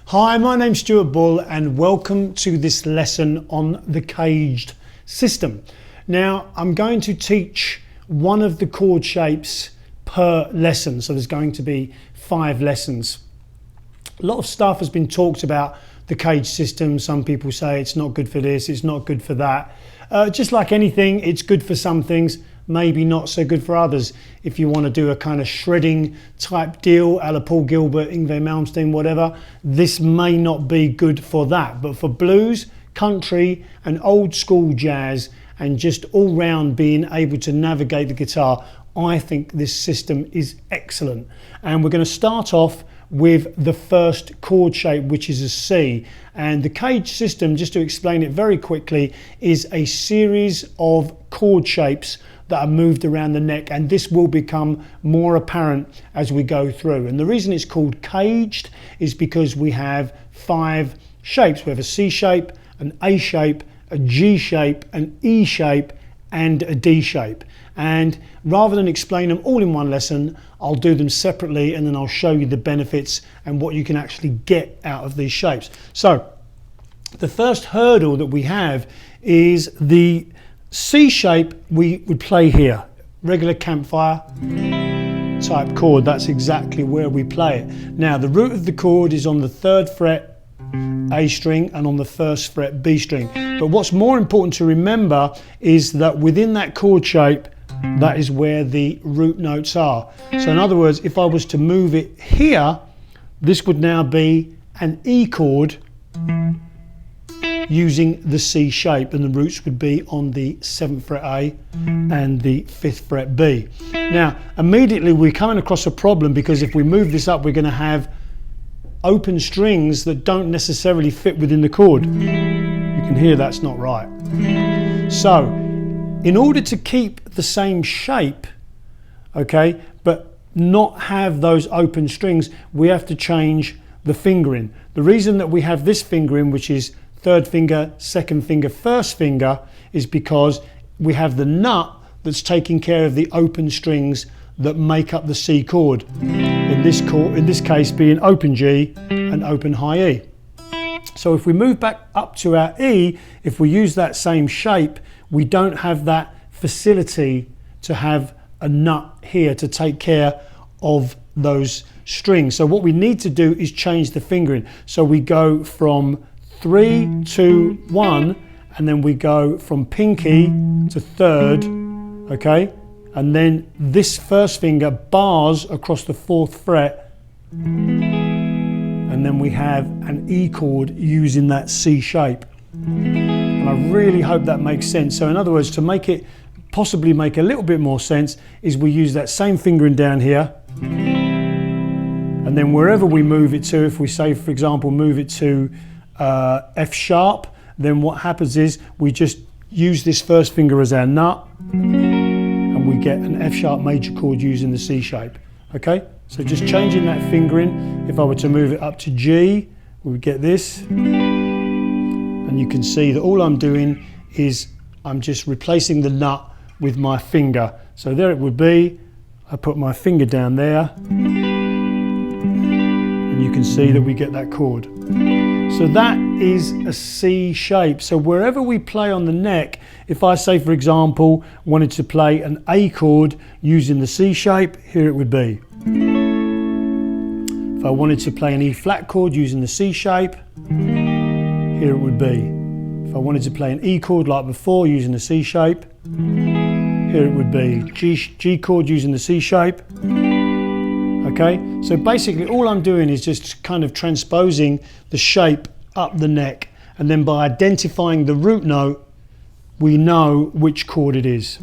Hi, my name's Stuart Bull and welcome to this lesson on the caged system. Now, I'm going to teach one of the chord shapes per lesson, so there's going to be 5 lessons. A lot of stuff has been talked about the caged system. Some people say it's not good for this, it's not good for that. Just like anything, it's good for some things, maybe not so good for others. If you want to do a kind of shredding type deal, a la Paul Gilbert, Yngwie Malmsteen, whatever, this may not be good for that. But for blues, country and old school jazz and just all round being able to navigate the guitar, I think this system is excellent. And we're going to start off with the first chord shape, which is a C. And the caged system, just to explain it very quickly, is a series of chord shapes that are moved around the neck, and this will become more apparent as we go through. And the reason it's called caged is because we have 5 shapes. We have a C shape, an A shape, a G shape, an E shape, and a D shape. And rather than explain them all in one lesson, I'll do them separately and then I'll show you the benefits and what you can actually get out of these shapes. So the first hurdle that we have is the C shape we would play here. Regular campfire type chord, that's exactly where we play it. Now the root of the chord is on the 3rd fret A string and on the 1st fret B string. But what's more important to remember is that within that chord shape, that is where the root notes are. So in other words, if I was to move it here, this would now be an E chord using the C shape, and the roots would be on the 7th fret A and the 5th fret B. Now immediately we're coming across a problem, because if we move this up, we're going to have open strings that don't necessarily fit within the chord. You can hear that's not right. So in order to keep the same shape, okay, but not have those open strings, we have to change the fingering. The reason that we have this fingering, which is 3rd finger, 2nd finger, 1st finger, is because we have the nut that's taking care of the open strings that make up the C chord. In this case being open G and open high E. So if we move back up to our E, if we use that same shape, we don't have that facility to have a nut here to take care of those strings. So what we need to do is change the fingering. So we go from 3, 2, 1, and then we go from pinky to 3rd, okay? And then this 1st finger bars across the 4th fret, and then we have an E chord using that C shape. And I really hope that makes sense. So in other words, to make it possibly make a little bit more sense, is we use that same fingering down here, and then wherever we move it to, if we say for example move it to F sharp, then what happens is we just use this 1st finger as our nut, and we get an F sharp major chord using the C shape. Okay, so just changing that fingering. If I were to move it up to G, we would get this, and you can see that all I'm doing is I'm just replacing the nut with my finger. So there it would be. I put my finger down there, and you can see that we get that chord. So that is a C shape. So wherever we play on the neck, if I say for example wanted to play an A chord using the C shape, here it would be. If I wanted to play an E flat chord using the C shape, here it would be. If I wanted to play an E chord like before using the C shape, here it would be. G chord using the C shape. Okay, so basically all I'm doing is just kind of transposing the shape up the neck, and then by identifying the root note, we know which chord it is.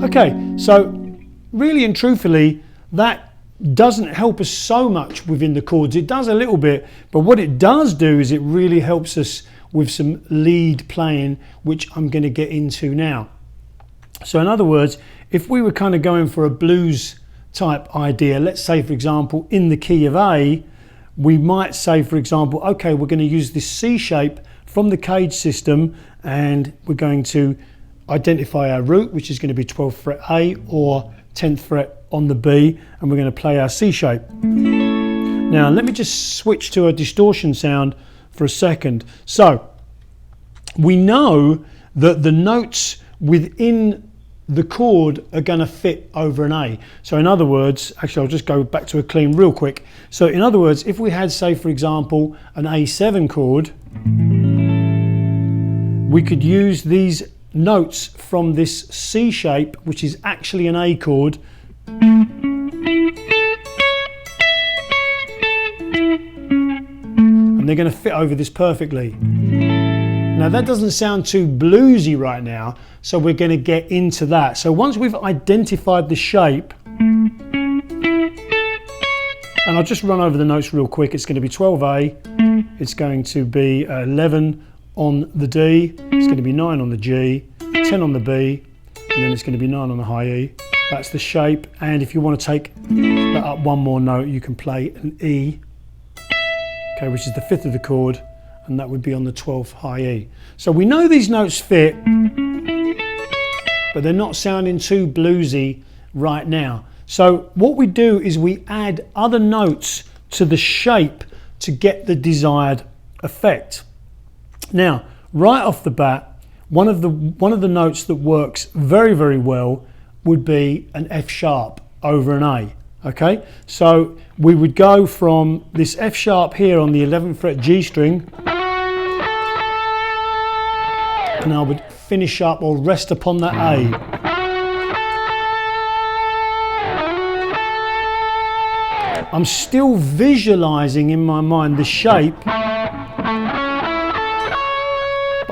Okay, so really and truthfully, that doesn't help us so much within the chords. It does a little bit, but what it does do is it really helps us with some lead playing, which I'm going to get into now. So in other words, if we were kind of going for a blues type idea, let's say for example in the key of A, we might say for example, okay, we're going to use this C shape from the caged system, and we're going to identify our root, which is going to be 12th fret A or 10th fret on the B, and we're going to play our C shape. Now let me just switch to a distortion sound for a second. So we know that the notes within the chord are going to fit over an A. So in other words, actually I'll just go back to a clean real quick. So in other words, if we had, say for example, an A7 chord, we could use these notes from this C shape, which is actually an A chord, and they're going to fit over this perfectly. Now that doesn't sound too bluesy right now, so we're going to get into that. So once we've identified the shape, and I'll just run over the notes real quick. It's going to be 12A, it's going to be 11 on the D, it's going to be 9 on the G, 10 on the B, and then it's going to be 9 on the high E. That's the shape, and if you want to take that up one more note, you can play an E, okay, which is the 5th of the chord, and that would be on the 12th high E. So we know these notes fit, but they're not sounding too bluesy right now. So what we do is we add other notes to the shape to get the desired effect. Now, right off the bat, one of the notes that works very, very well would be an F sharp over an A. Okay, so we would go from this F sharp here on the 11th fret G string, and I would finish up or rest upon that A. I'm still visualizing in my mind the shape, but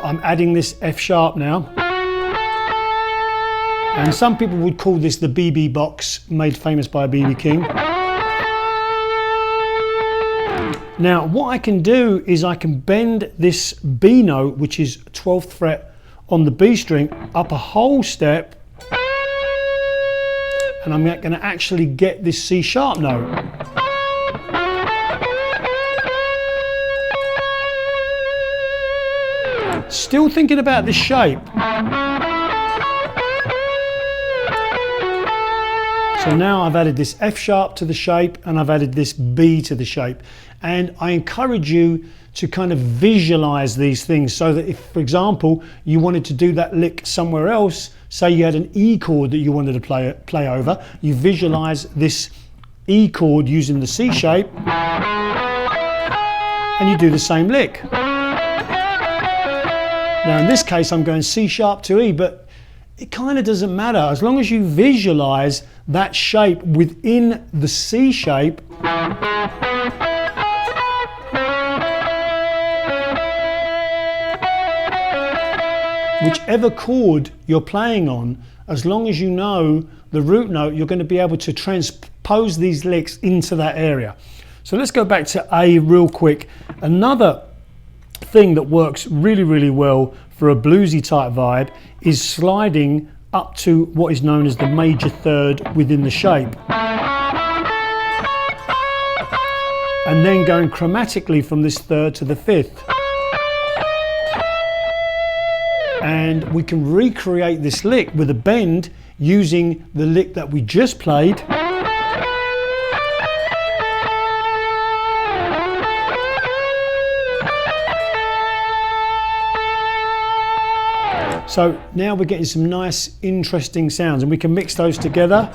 I'm adding this F sharp now. And some people would call this the BB box, made famous by BB King. Now, what I can do is I can bend this B note, which is 12th fret on the B string, up a whole step, and I'm going to actually get this C sharp note. Still thinking about this shape. So now I've added this F sharp to the shape, and I've added this B to the shape. And I encourage you to kind of visualize these things, so that if, for example, you wanted to do that lick somewhere else, say you had an E chord that you wanted to play over, you visualize this E chord using the C shape, and you do the same lick. Now in this case I'm going C sharp to E, but it kind of doesn't matter as long as you visualize that shape within the C shape. Whichever chord you're playing on, as long as you know the root note, you're going to be able to transpose these licks into that area. So let's go back to A real quick. Another thing that works really, really well for a bluesy type vibe is sliding up to what is known as the major third within the shape, and then going chromatically from this third to the 5th. And we can recreate this lick with a bend using the lick that we just played. So now we're getting some nice, interesting sounds, and we can mix those together.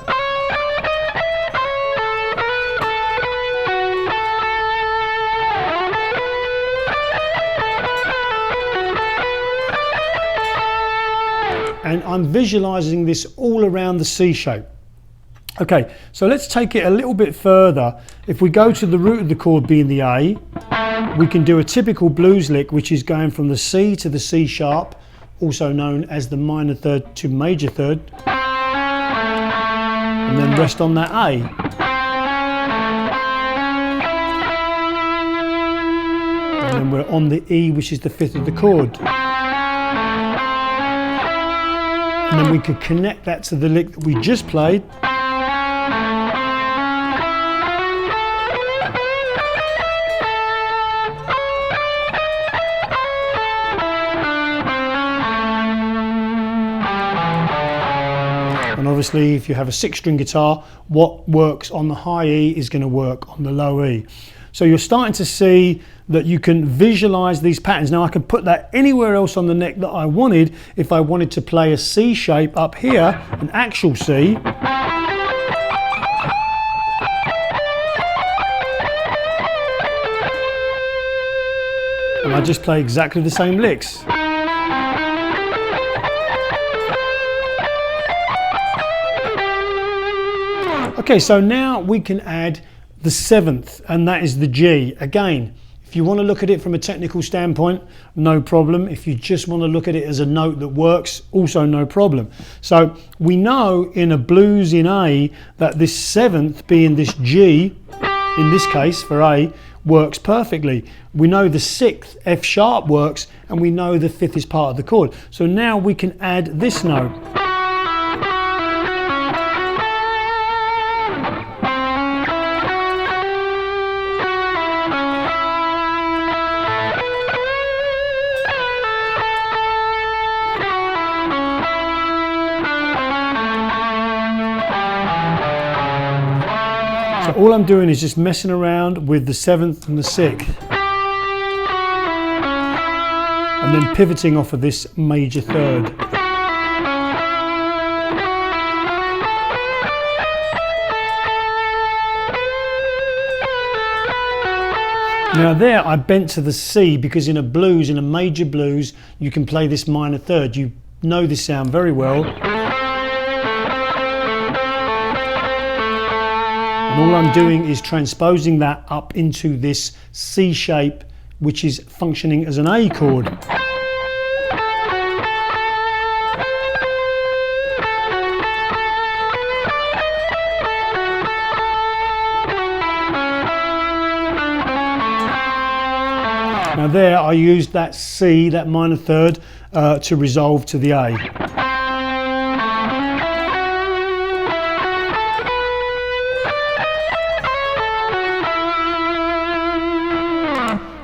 And I'm visualizing this all around the C shape. Okay, so let's take it a little bit further. If we go to the root of the chord being the A, we can do a typical blues lick, which is going from the C to the C sharp, also known as the minor third to major third, and then rest on that A. And then we're on the E, which is the 5th of the chord. And then we could connect that to the lick that we just played. And obviously if you have a 6-string guitar, what works on the high E is going to work on the low E. So you're starting to see that you can visualize these patterns. Now I can put that anywhere else on the neck that I wanted. If I wanted to play a C shape up here, an actual C, and I just play exactly the same licks. Okay, so now we can add the 7th, and that is the G. Again, if you want to look at it from a technical standpoint, no problem. If you just want to look at it as a note that works, also no problem. So we know in a blues in A that this 7th, being this G, in this case for A, works perfectly. We know the 6th, F sharp, works, and we know the 5th is part of the chord. So now we can add this note. So all I'm doing is just messing around with the 7th and the 6th, and then pivoting off of this major 3rd. Now there I bent to the C because in a blues, in a major blues, you can play this minor 3rd. You know this sound very well. And all I'm doing is transposing that up into this C shape, which is functioning as an A chord. Now there I used that C, that minor 3rd, to resolve to the A.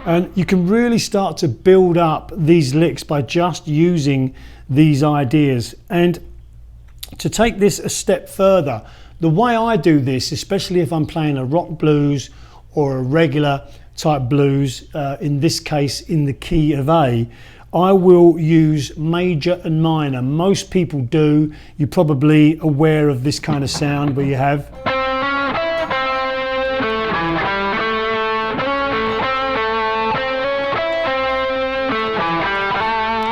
And you can really start to build up these licks by just using these ideas. And to take this a step further, the way I do this, especially if I'm playing a rock blues or a regular type blues, in this case in the key of A, I will use major and minor. Most people do. You're probably aware of this kind of sound where you have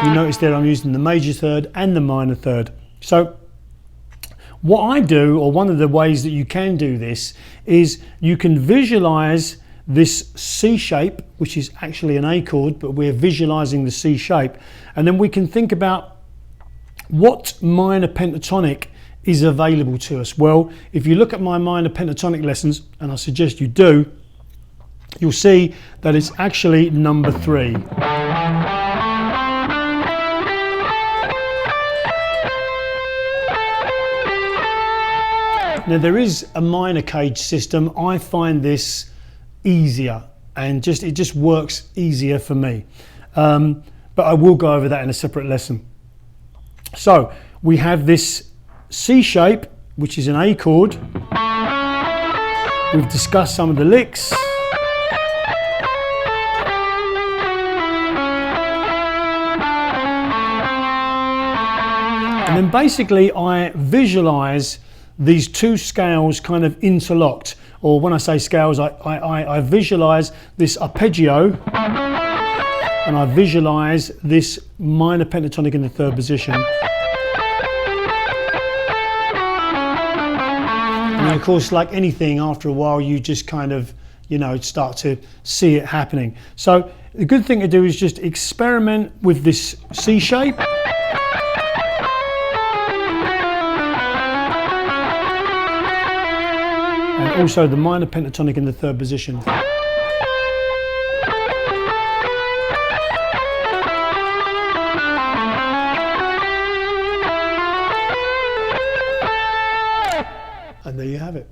you notice there I'm using the major 3rd and the minor 3rd. So what I do, or one of the ways that you can do this, is you can visualize this C shape, which is actually an A chord, but we're visualizing the C shape, and then we can think about what minor pentatonic is available to us. Well, if you look at my minor pentatonic lessons, and I suggest you do, you'll see that it's actually number 3. Now there is a minor cage system. I find this easier, and it just works easier for me. But I will go over that in a separate lesson. So we have this C shape, which is an A chord. We've discussed some of the licks. And then basically I visualize these two scales kind of interlocked, or when I say scales, I visualize this arpeggio, and I visualize this minor pentatonic in the 3rd position. And of course, like anything, after a while you just kind of, start to see it happening. So the good thing to do is just experiment with this C shape. And also the minor pentatonic in the 3rd position. And there you have it.